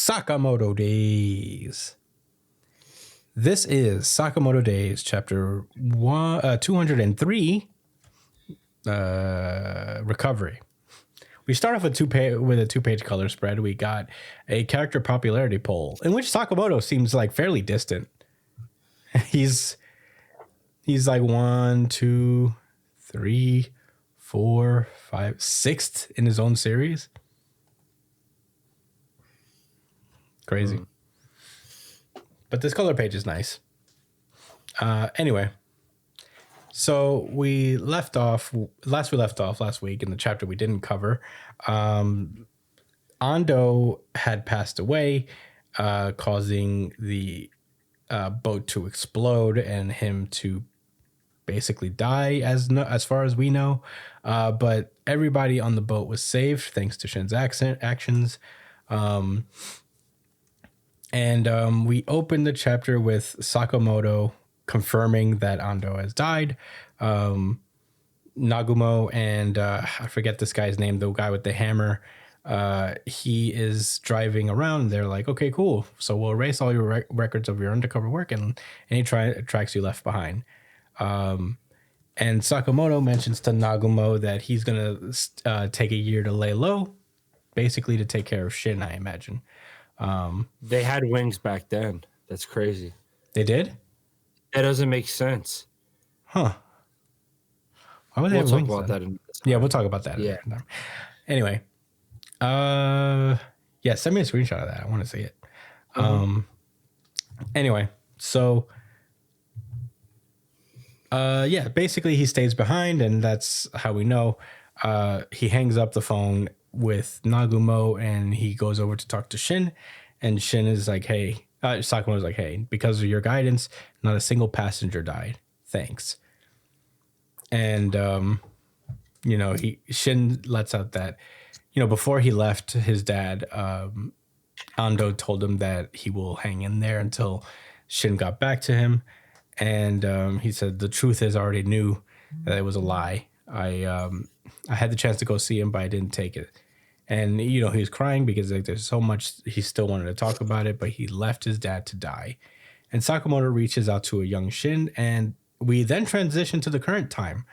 Sakamoto Days. This is Sakamoto Days, chapter 203, Recovery. We start off with a two-page color spread. We got a character popularity poll in which Sakamoto seems like fairly distant. He's like 1, 2, 3, 4, 5, sixth in his own series. Crazy. But this color page is nice. Anyway, so we left off last week in the chapter we didn't cover. Ando had passed away, causing the boat to explode and him to basically die as far as we know. But everybody on the boat was saved thanks to Shin's actions. And we opened the chapter with Sakamoto confirming that Ando has died. Nagumo and I forget this guy's name, the guy with the hammer. He is driving around. And they're like, okay, cool. So we'll erase all your records of your undercover work and any tracks you left behind. And Sakamoto mentions to Nagumo that he's going to take a year to lay low, basically to take care of Shin, I imagine. They had wings back then. That's crazy. They did? That doesn't make sense. Huh. Why would they have wings? We'll talk about that. Yeah, we'll talk about that. Yeah. Anyway. Yeah, send me a screenshot of that. I want to see it. Anyway, so yeah, basically he stays behind, and that's how we know. He hangs up the phone with Nagumo and he goes over to talk to Shin, and Shin is like, hey, Sakamoto's like, hey, because of your guidance, not a single passenger died. Thanks. And, Shin lets out that, before he left his dad, Ando told him that he will hang in there until Shin got back to him. And he said, the truth is I already knew that it was a lie. I had the chance to go see him, but I didn't take it. And, he was crying because there's so much he still wanted to talk about it, but he left his dad to die. And Sakamoto reaches out to a young Shin, and we then transition to the current time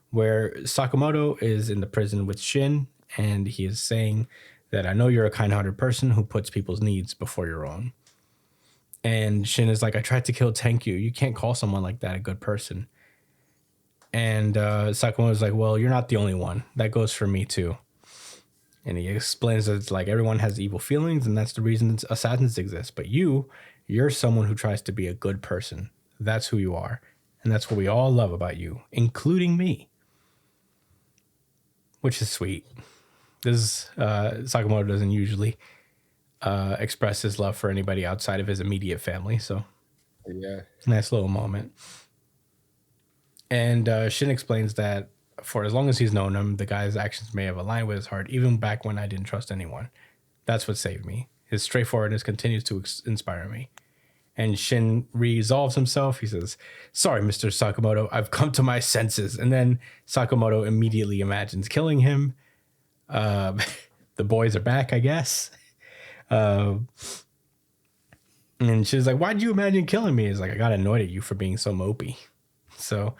where Sakamoto is in the prison with Shin, and he is saying that I know you're a kind-hearted person who puts people's needs before your own. And Shin is like, I tried to kill Tenkyu. You can't call someone like that a good person. And Sakamoto is like, well, you're not the only one. That goes for me too. And he explains that it's like everyone has evil feelings, and that's the reason assassins exist. But you're someone who tries to be a good person. That's who you are. And that's what we all love about you, including me. Which is sweet. Sakamoto doesn't usually express his love for anybody outside of his immediate family. So, yeah, nice little moment. And Shin explains that for as long as he's known him, the guy's actions may have aligned with his heart, even back when I didn't trust anyone. That's what saved me. His straightforwardness continues to inspire me. And Shin resolves himself. He says, sorry, Mr. Sakamoto, I've come to my senses. And then Sakamoto immediately imagines killing him. The boys are back, I guess. And she's like, why'd you imagine killing me? He's like, I got annoyed at you for being so mopey. So,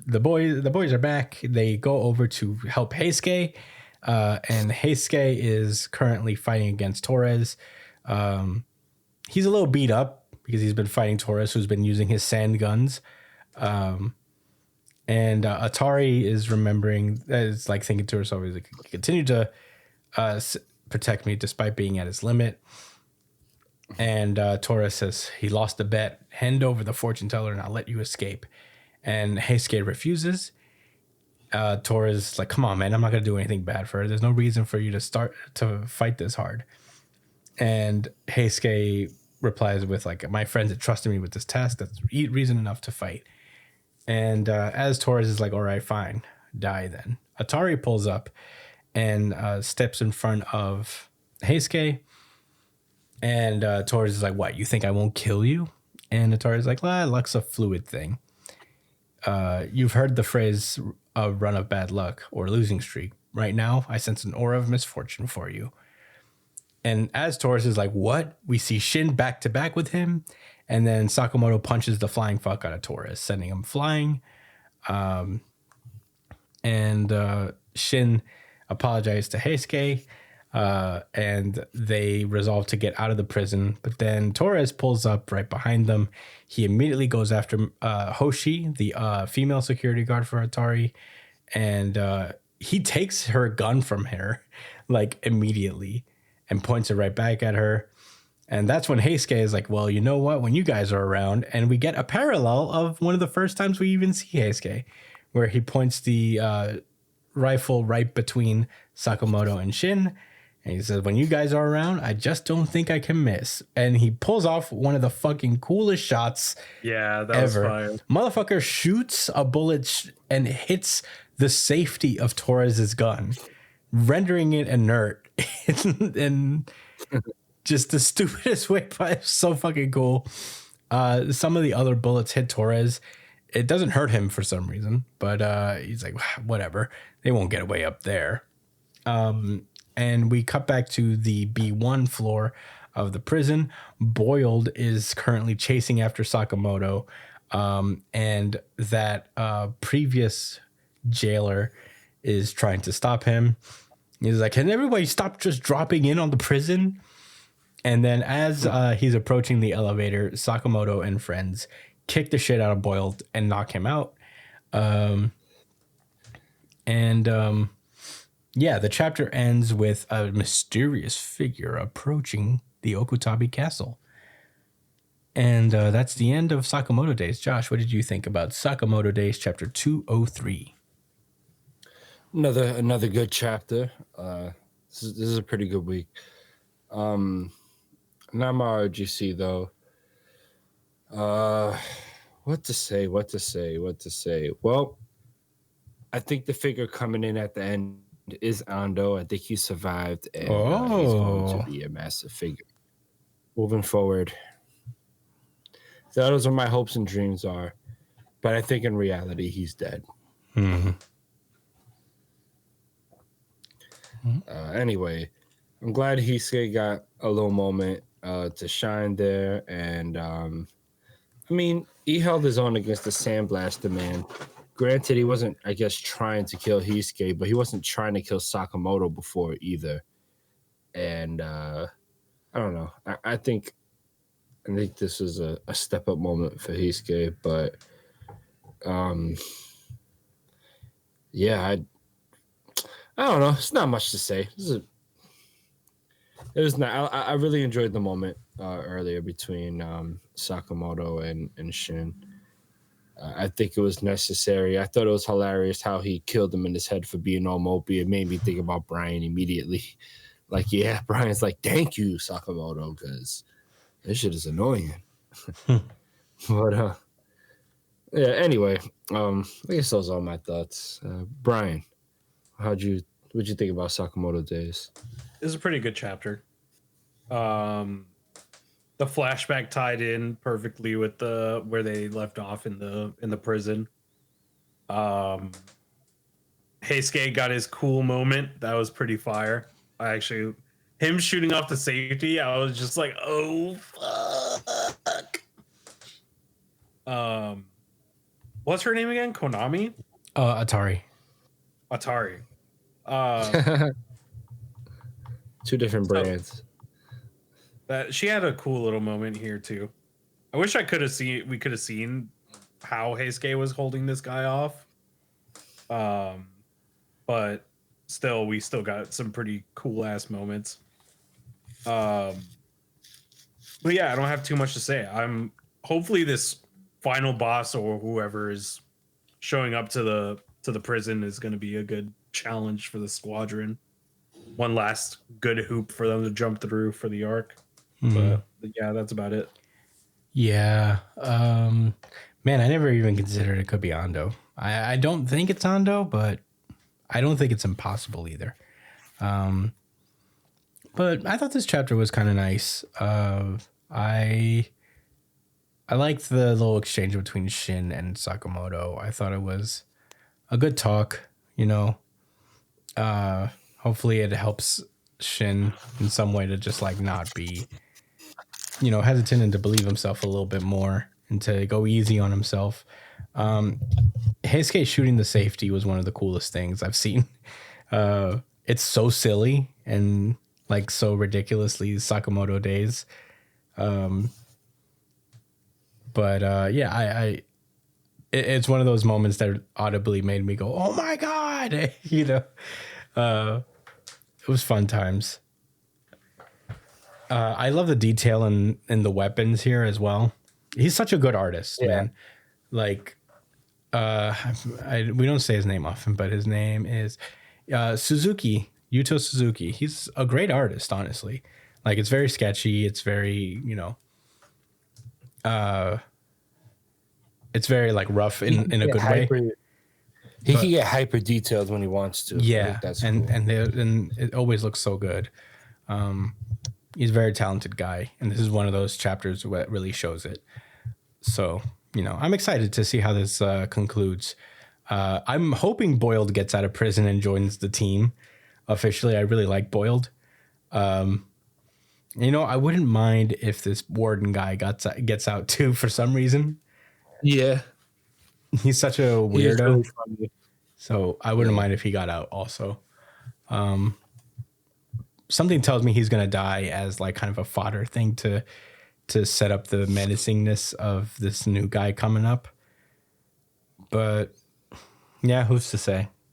the boys are back. They go over to help Heisuke. And Heisuke is currently fighting against Torres. He's a little beat up because he's been fighting Torres, who's been using his sand guns. And Atari is remembering, is like thinking to herself, he's like, continue to protect me despite being at his limit. And Torres says, he lost the bet. Hand over the fortune teller and I'll let you escape. And Heisuke refuses. Torres is like, come on, man, I'm not going to do anything bad for her. There's no reason for you to start to fight this hard. And Heisuke replies with like, my friends had trusted me with this task. That's reason enough to fight. And as Torres is like, all right, fine, die then. Atari pulls up and steps in front of Heisuke. And Torres is like, what, you think I won't kill you? And Atari is like, luck's a fluid thing. You've heard the phrase, a run of bad luck or losing streak. Right now, I sense an aura of misfortune for you. And as Torres is like, what? We see Shin back to back with him. And then Sakamoto punches the flying fuck out of Torres, sending him flying. And Shin apologized to Heisuke, and they resolve to get out of the prison. But then Torres pulls up right behind them. He immediately goes after Hoshi, the female security guard for Atari, and he takes her gun from her like immediately and points it right back at her. And that's when Heisuke is like, well, you know what? When you guys are around, and we get a parallel of one of the first times we even see Heisuke, where he points the rifle right between Sakamoto and Shin. And he says, when you guys are around, I just don't think I can miss. And he pulls off one of the fucking coolest shots Yeah, that ever. was fire. Motherfucker shoots a bullet and hits the safety of Torres's gun, rendering it inert. And just the stupidest way, but it's so fucking cool. Some of the other bullets hit Torres. It doesn't hurt him for some reason, but he's like, whatever. They won't get away up there. And we cut back to the B1 floor of the prison. Boiled is currently chasing after Sakamoto. And that previous jailer is trying to stop him. He's like, can everybody stop just dropping in on the prison? And then as he's approaching the elevator, Sakamoto and friends kick the shit out of Boiled and knock him out. Yeah, the chapter ends with a mysterious figure approaching the Okutabi castle. And that's the end of Sakamoto Days. Josh, what did you think about Sakamoto Days chapter 203? Another good chapter. This is a pretty good week. Not my RGC though. What to say? Well, I think the figure coming in at the end is Ando. I think he survived, and he's going to be a massive figure moving forward. Those are my hopes and dreams are, but I think in reality he's dead. Mm-hmm. Anyway, I'm glad Heisuke got a little moment to shine there, and I mean, he held his own against the Sandblaster man. Granted, he wasn't, I guess, trying to kill Heisuke, but he wasn't trying to kill Sakamoto before either. And I don't know. I think this was a step up moment for Heisuke, but yeah, I don't know. It's not much to say. It was not. I really enjoyed the moment earlier between Sakamoto and Shin. I think it was necessary. I thought it was hilarious how he killed him in his head for being all mopey. It made me think about Brian immediately. Like, yeah, Brian's like, thank you, Sakamoto, because this shit is annoying. But yeah, anyway, I guess those are all my thoughts. Brian, what'd you think about Sakamoto Days? It was a pretty good chapter. The flashback tied in perfectly with where they left off in the prison. Heisuke got his cool moment. That was pretty fire. Him shooting off the safety, I was just like, oh fuck. What's her name again? Konami? Atari. Two different brands. That she had a cool little moment here too. I wish we could have seen how Heisuke was holding this guy off. But still, we still got some pretty cool ass moments. But yeah, I don't have too much to say. Hopefully this final boss or whoever is showing up to the prison is going to be a good challenge for the squadron. One last good hoop for them to jump through for the arc. But yeah, that's about it. Yeah. Man, I never even considered it could be Ando. I don't think it's Ando, but I don't think it's impossible either. But I thought this chapter was kind of nice. I liked the little exchange between Shin and Sakamoto. I thought it was a good talk, you know. Hopefully it helps Shin in some way to just like not be, you know, hesitant and to believe himself a little bit more and to go easy on himself. Heisuke shooting the safety was one of the coolest things I've seen. It's so silly and like so ridiculously Sakamoto days. Yeah, it's one of those moments that audibly made me go, "Oh my god!" You know, it was fun times. I love the detail in the weapons here as well. He's such a good artist, man. Like, we don't say his name often, but his name is Suzuki, Yuto Suzuki. He's a great artist, honestly. Like, it's very sketchy. It's very, you know, it's very like rough in a good way. He can get hyper detailed when he wants to. Yeah, that's and cool. and it always looks so good. He's a very talented guy, and this is one of those chapters that really shows it. So, you know, I'm excited to see how this concludes. I'm hoping Boiled gets out of prison and joins the team officially. I really like Boiled. You know, I wouldn't mind if this warden guy gets out too for some reason. Yeah, he's such a weirdo. Really funny. So I wouldn't mind if he got out also. Something tells me he's gonna die as like kind of a fodder thing to set up the menacingness of this new guy coming up. But yeah, who's to say?